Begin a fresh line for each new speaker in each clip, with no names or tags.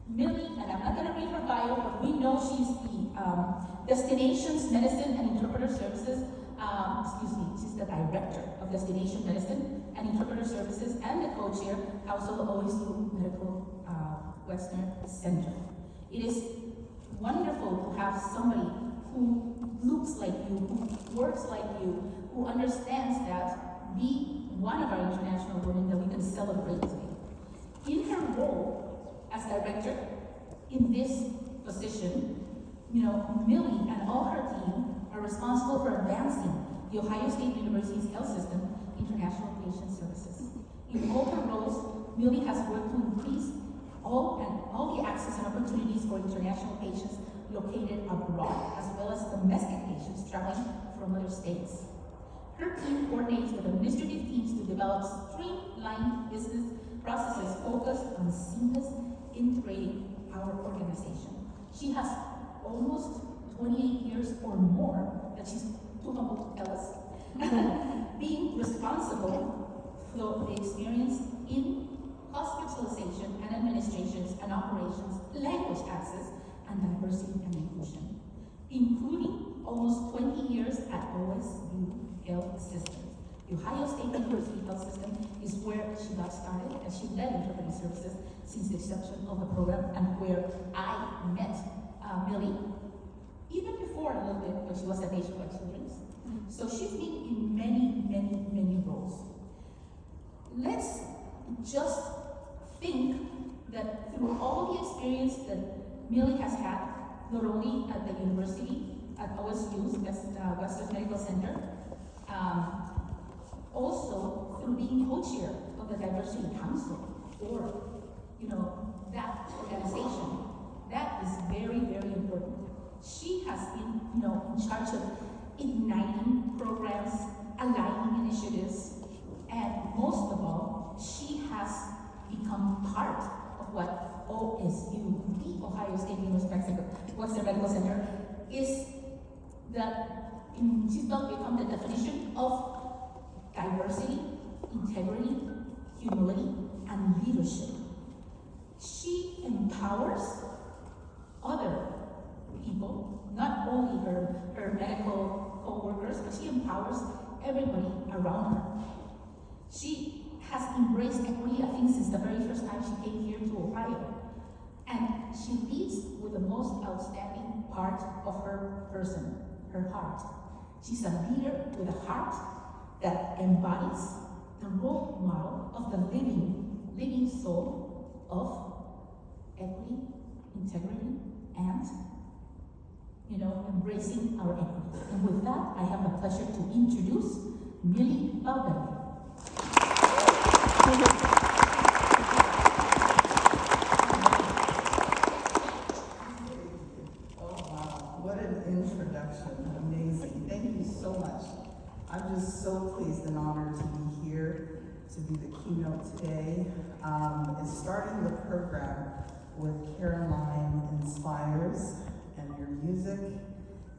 Millie, and I'm not going to read her bio, but we know she's the Destinations Medicine and Interpreter Services, she's the Director of Destination Medicine and Interpreter Services and the co-chair also of the OSU Medical Western Center. It is wonderful to have somebody who looks like you, who works like you, who understands that be one of our international women that we can celebrate today. In her role as director in this position, Millie and all her team are responsible for advancing the Ohio State University's health system international patient services. In all her roles, Millie has worked to increase all the access and opportunities for international patients located abroad, as well as domestic patients traveling from other states. Her team coordinates with administrative teams to develop streamlined business processes focused on seamless integrating our organization. She has almost 28 years or more, that she's too humble to tell us, being responsible for the experience in hospitalization and administrations and operations, language access, and diversity and inclusion, including almost 20 years at OSU Health System. The Ohio State University Health System is where she got started, and she led interpreting services since the inception of the program, and where I met Millie, even before a little bit when she was at Nationwide Children's. So she's been in many, many, many roles. Let's just think that through all the experience that Millie has had, not only at the university, at OSU's Western Medical Center, also through being co-chair of the Diversity Council, or that organization, that is very, very important. She has been, in charge of igniting programs, aligning initiatives, and most of all, she has become part of what OSU, the Ohio State University Western Medical Center, is she's become the definition of diversity, integrity, humility, and leadership. She empowers other people, not only her medical co-workers, but she empowers everybody around her. She has embraced equity, I think, since the very first time she came here to Ohio. And she leads with the most outstanding part of her person, her heart. She's a leader with a heart that embodies the role model of the living soul of equity, integrity, and embracing our equity. And with that, I have the pleasure to introduce Millie Valverde.
Oh wow, what an introduction, amazing. Thank you so much. I'm just so pleased and honored to be here to be the keynote today. It's starting the program with Caroline Inspires, and your music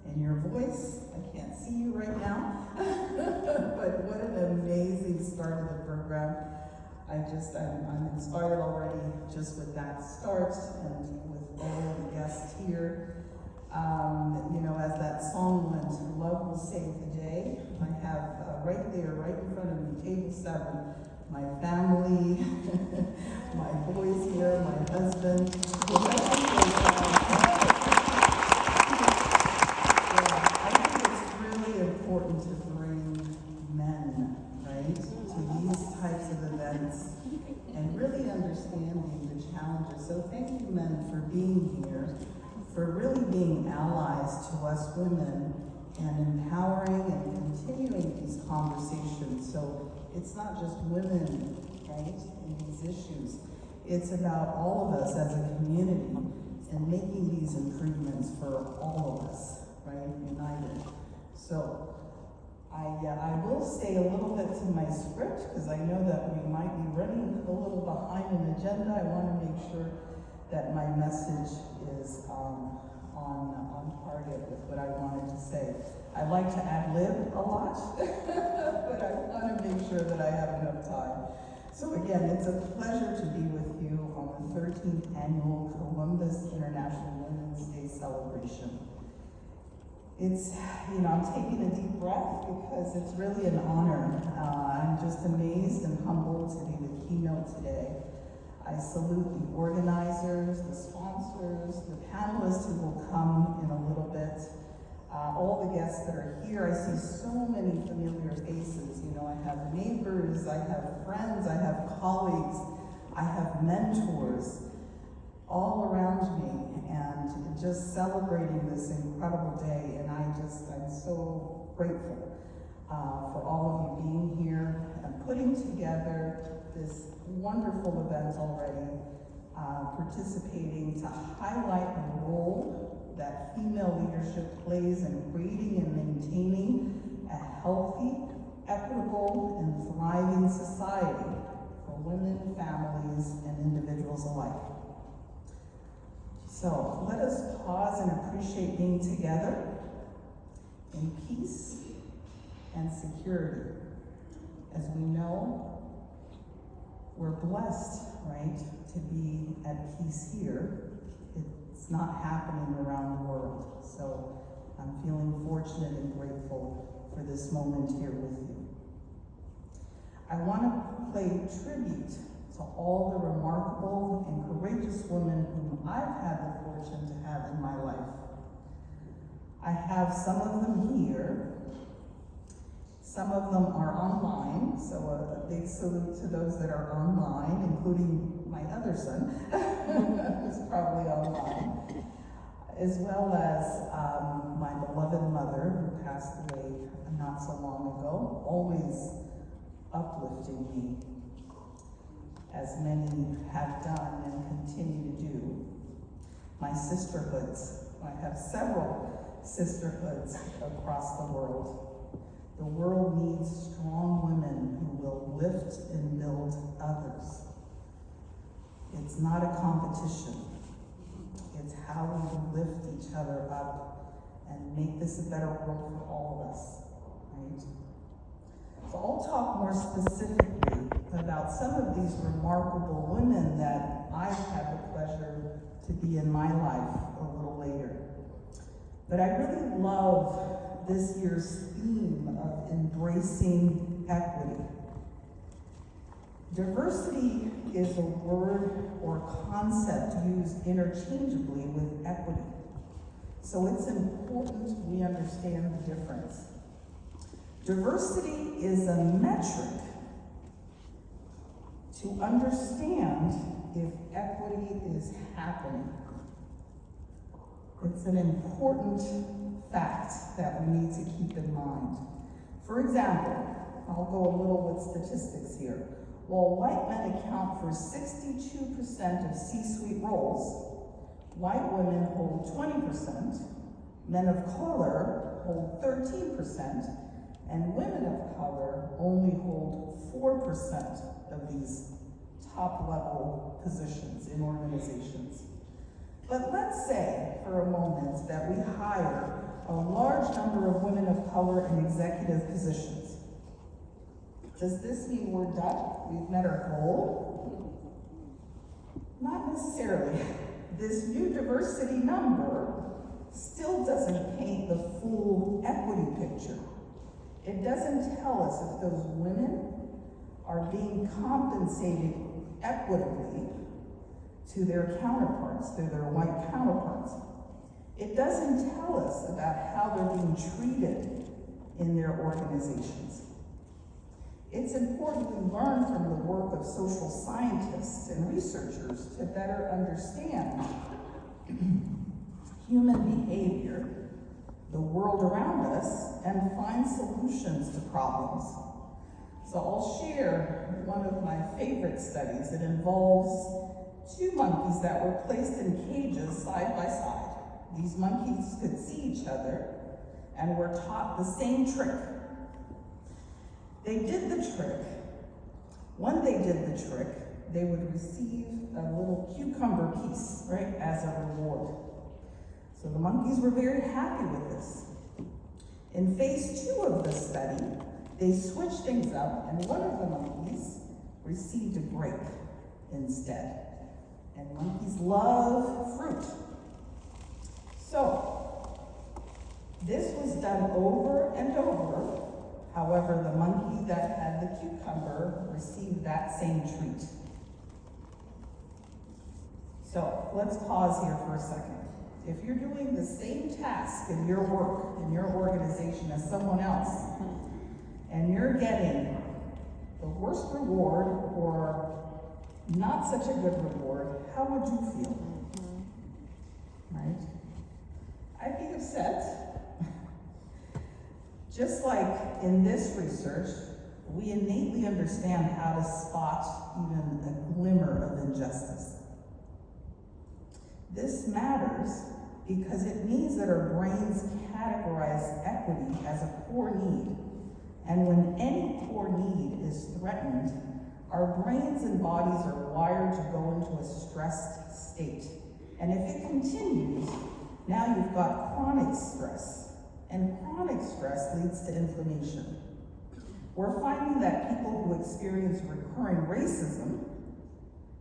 and your voice. I can't see you right now, but what an amazing start of the program. I'm inspired already just with that start and with all the guests here. As that song went, love will save the day. I have right there, right in front of me, table 7, my family, my boys here, my husband. I think it's really important to bring men, right, to these types of events and really understanding the challenges. So thank you, men, for being here, for really being allies to us women and empowering and continuing these conversations. So it's not just women, right, in these issues. It's about all of us as a community and making these improvements for all of us, right, united. So I will stay a little bit to my script because I know that we might be running a little behind an agenda. I want to make sure that my message is on target with what I wanted to say. I like to ad-lib a lot, but I want to make sure that I have enough time. So again, it's a pleasure to be with you on the 13th annual Columbus International Women's Day celebration. It's, I'm taking a deep breath because it's really an honor. I'm just amazed and humbled to be the keynote today. I salute the organizers, the sponsors, the panelists who will come in a little bit, all the guests that are here. I see so many familiar faces. I have neighbors, I have friends, I have colleagues, I have mentors all around me, and just celebrating this incredible day. And I'm so grateful for all of you being here and putting together this wonderful event already, participating to highlight the role that female leadership plays in creating and maintaining a healthy, equitable, and thriving society for women, families, and individuals alike. So let us pause and appreciate being together in peace and security. As we know, we're blessed, right, to be at peace here. It's not happening around the world. So I'm feeling fortunate and grateful for this moment here with you. I want to pay tribute to all the remarkable and courageous women whom I've had the fortune to have in my life. I have some of them here. Some of them are online, so a big salute to those that are online, including my other son, who's probably online, as well as my beloved mother, who passed away not so long ago, always uplifting me, as many have done and continue to do. My sisterhoods. I have several sisterhoods across the world. The world needs strong women who will lift and build others. It's not a competition. It's how we lift each other up and make this a better world for all of us, right? So I'll talk more specifically about some of these remarkable women that I've had the pleasure to be in my life a little later. But I really love this year's theme of embracing equity. Diversity is a word or concept used interchangeably with equity. So it's important we understand the difference. Diversity is a metric to understand if equity is happening. It's an important fact that we need to keep in mind. For example, I'll go a little with statistics here. While white men account for 62% of C-suite roles, white women hold 20%, men of color hold 13%, and women of color only hold 4% of these top-level positions in organizations. But let's say for a moment that we hire a large number of women of color in executive positions. Does this mean we're done? We've met our goal? Not necessarily. This new diversity number still doesn't paint the full equity picture. It doesn't tell us if those women are being compensated equitably to their counterparts, to their white counterparts. It doesn't tell us about how they're being treated in their organizations. It's important we learn from the work of social scientists and researchers to better understand human behavior, the world around us, and find solutions to problems. So I'll share one of my favorite studies. It involves two monkeys that were placed in cages side by side. These monkeys could see each other and were taught the same trick. They did the trick. When they did the trick, they would receive a little cucumber piece, right, as a reward. So the monkeys were very happy with this. In phase 2 of the study, they switched things up, and one of the monkeys received a grape instead. And monkeys love fruit. So, this was done over and over. However, the monkey that had the cucumber received that same treat. So, let's pause here for a second. If you're doing the same task in your work, in your organization as someone else, and you're getting the worst reward or not such a good reward, how would you feel? Right? I'd be upset. Just like in this research, we innately understand how to spot even a glimmer of injustice. This matters because it means that our brains categorize equity as a core need. And when any core need is threatened, our brains and bodies are wired to go into a stressed state. And if it continues, now you've got chronic stress. And chronic stress leads to inflammation. We're finding that people who experience recurring racism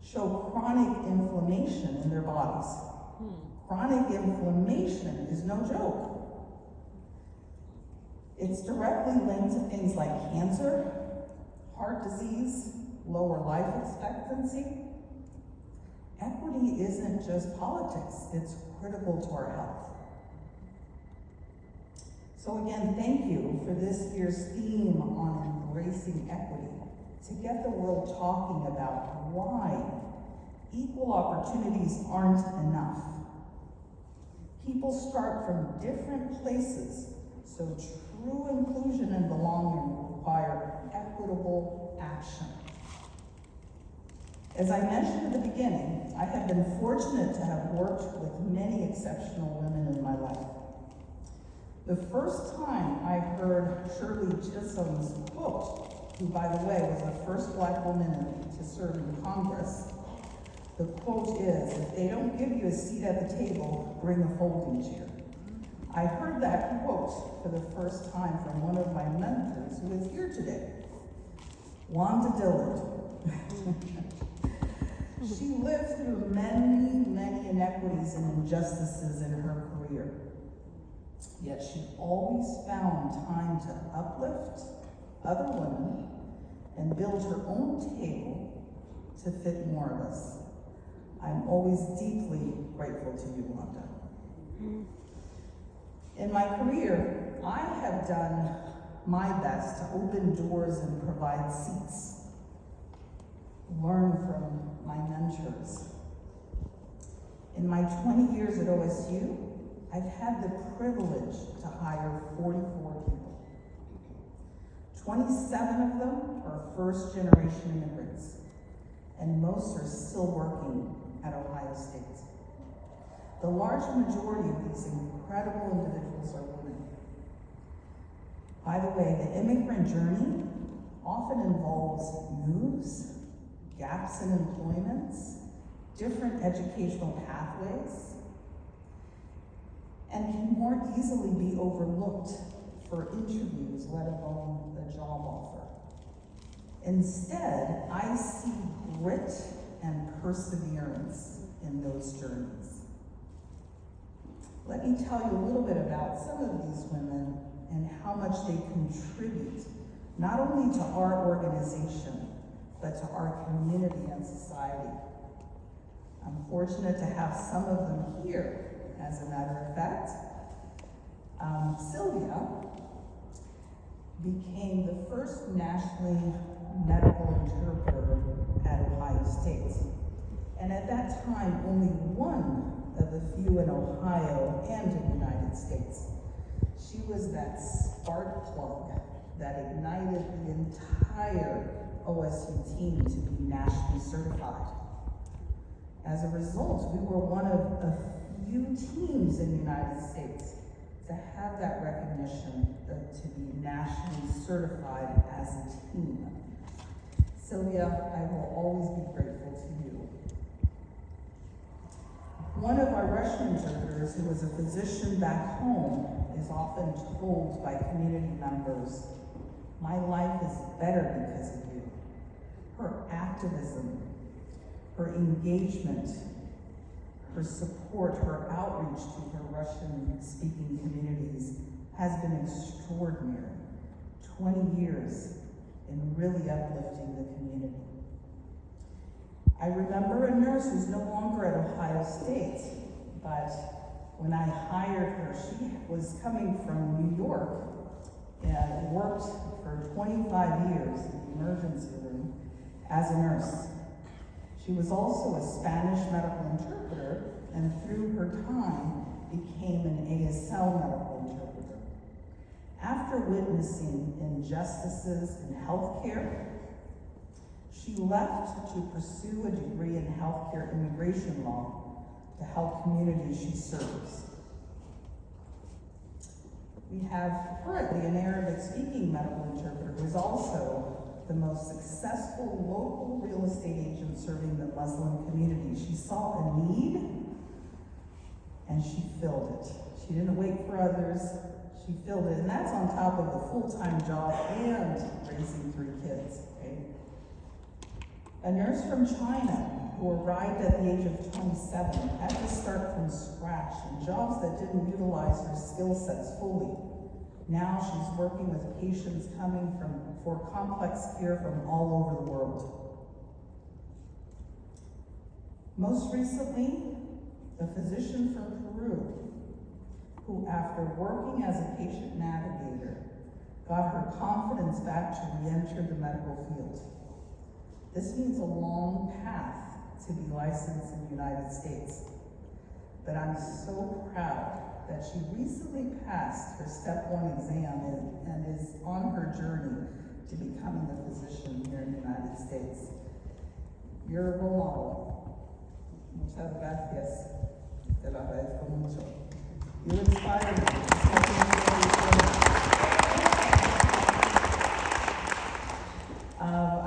show chronic inflammation in their bodies. Chronic inflammation is no joke. It's directly linked to things like cancer, heart disease, lower life expectancy. Equity isn't just politics, it's critical to our health. So again, thank you for this year's theme on embracing equity, to get the world talking about why equal opportunities aren't enough. People start from different places, so true inclusion and belonging require equitable action. As I mentioned at the beginning, I have been fortunate to have worked with many exceptional women in my life. The first time I heard Shirley Chisholm's quote, who by the way was the first Black woman to serve in Congress, the quote is, "If they don't give you a seat at the table, bring a folding chair." I heard that quote for the first time from one of my mentors who is here today, Wanda Dillard. She lived through many, many inequities and injustices in her career. Yet she always found time to uplift other women and build her own table to fit more of us. I'm always deeply grateful to you, Wanda. In my career, I have done my best to open doors and provide seats, learn from my mentors. In my 20 years at OSU, I've had the privilege to hire 44 people. 27 of them are first-generation immigrants, and most are still working at Ohio State. The large majority of these incredible individuals are women. By the way, the immigrant journey often involves moves, gaps in employment, different educational pathways, and can more easily be overlooked for interviews, let alone the job offer. Instead, I see grit and perseverance in those journeys. Let me tell you a little bit about some of these women and how much they contribute, not only to our organization, but to our community and society. I'm fortunate to have some of them here, as a matter of fact. Sylvia became the first nationally medical interpreter at Ohio State. And at that time, only one of the few in Ohio and in the United States. She was that spark plug that ignited the entire OSU team to be nationally certified. As a result, we were one of a few teams in the United States to have that recognition to be nationally certified as a team. Sylvia, I will always be grateful to you. One of our Russian interpreters, who was a physician back home, is often told by community members, "My life is better because of you." her activism, her engagement, her support, her outreach to her Russian-speaking communities has been extraordinary. 20 years in really uplifting the community. I remember a nurse who's no longer at Ohio State, but when I hired her, she was coming from New York and worked for 25 years in the emergency room as a nurse. She was also a Spanish medical interpreter, and through her time became an ASL medical interpreter. After witnessing injustices in healthcare, she left to pursue a degree in healthcare immigration law to help communities she serves. We have currently an Arabic-speaking medical interpreter who is also the most successful local real estate agent serving the Muslim community. She saw a need and she filled it. She didn't wait for others, she filled it. And that's on top of the full-time job and raising 3 kids, okay? A nurse from China who arrived at the age of 27 had to start from scratch in jobs that didn't utilize her skill sets fully. Now she's working with patients coming for complex care from all over the world. Most recently, a physician from Peru, who after working as a patient navigator, got her confidence back to re-enter the medical field. This means a long path to be licensed in the United States. But I'm so proud that she recently passed her step 1 exam and is on her journey to becoming a physician here in the United States. You're a role model. Muchas gracias. Te lo agradezco mucho. You inspire me.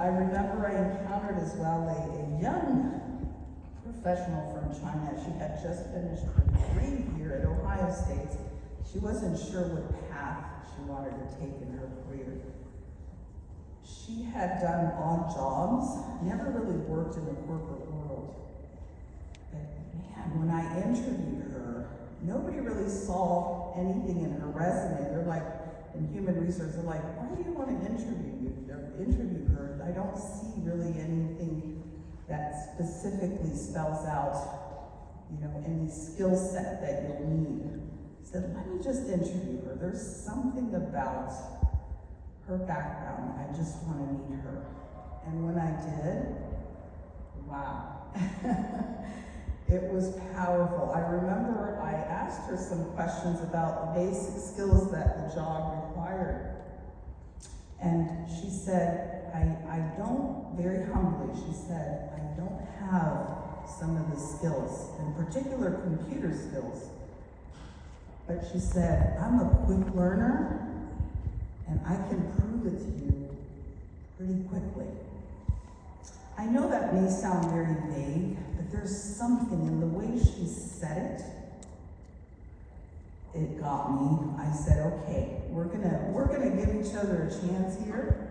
I remember I encountered as well a young professional from China. She had just finished her degree here at Ohio State. She wasn't sure what path she wanted to take in her career. She had done odd jobs, never really worked in the corporate world. But man, when I interviewed her, nobody really saw anything in her resume. They're like, in human resources, they're like, why do you want to interview her? I don't see really anything that specifically spells out, any skill set that you'll need. I said, let me just interview her. There's something about her background. I just want to meet her. And when I did, wow. It was powerful. I remember I asked her some questions about the basic skills that the job required. And she said, I don't, very humbly, she said, I don't have some of the skills, in particular computer skills. But she said, I'm a quick learner, and I can prove it to you pretty quickly. I know that may sound very vague, but there's something in the way she said it. It got me. I said, okay, we're gonna give each other a chance here.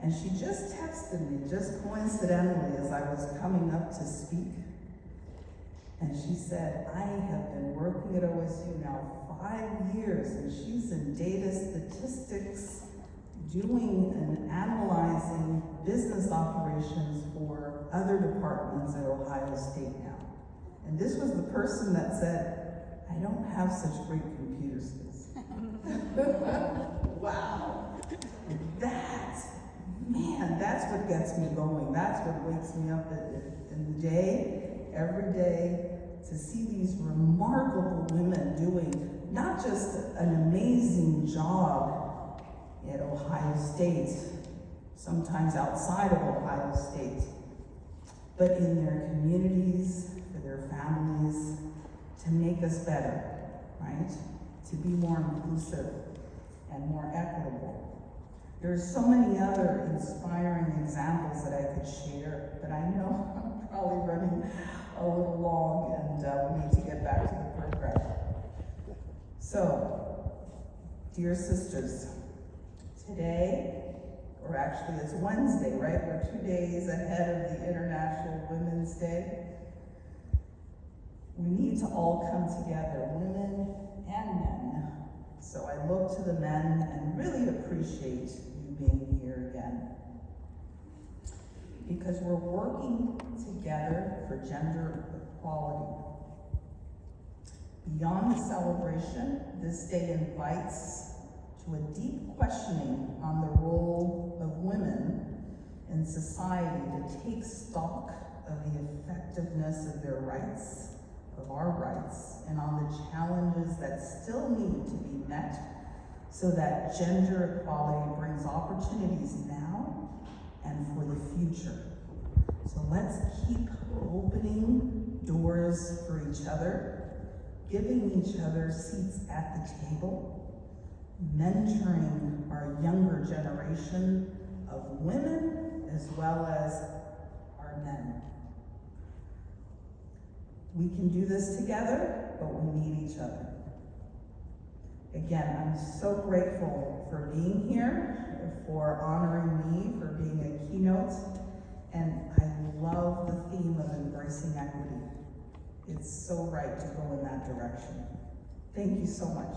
And she just texted me, just coincidentally, as I was coming up to speak. And she said, I have been working at OSU now 5 years, and she's in data statistics, doing and analyzing business operations for other departments at Ohio State now. And this was the person that said, I don't have such great computer skills. Wow. That's what gets me going. That's what wakes me up in the day, every day, to see these remarkable women doing not just an amazing job at Ohio State, sometimes outside of Ohio State, but in their communities, for their families, to make us better, right? To be more inclusive and more equitable. There's so many other inspiring examples that I could share, but I know I'm probably running a little long and we need to get back to the program. So, dear sisters, today or actually it's Wednesday, right? We're 2 days ahead of the International Women's Day. We need to all come together, women and men. So I look to the men and really appreciate you being here again. Because we're working together for gender equality. Beyond the celebration, this day invites to a deep questioning on the role of women in society to take stock of the effectiveness of their rights, of our rights, and on the challenges that still need to be met so that gender equality brings opportunities now and for the future. So let's keep opening doors for each other, giving each other seats at the table, mentoring our younger generation of women as well as our men. We can do this together, but we need each other. Again, I'm so grateful for being here, for honoring me, for being a keynote, and I love the theme of embracing equity. It's so right to go in that direction. Thank you so much.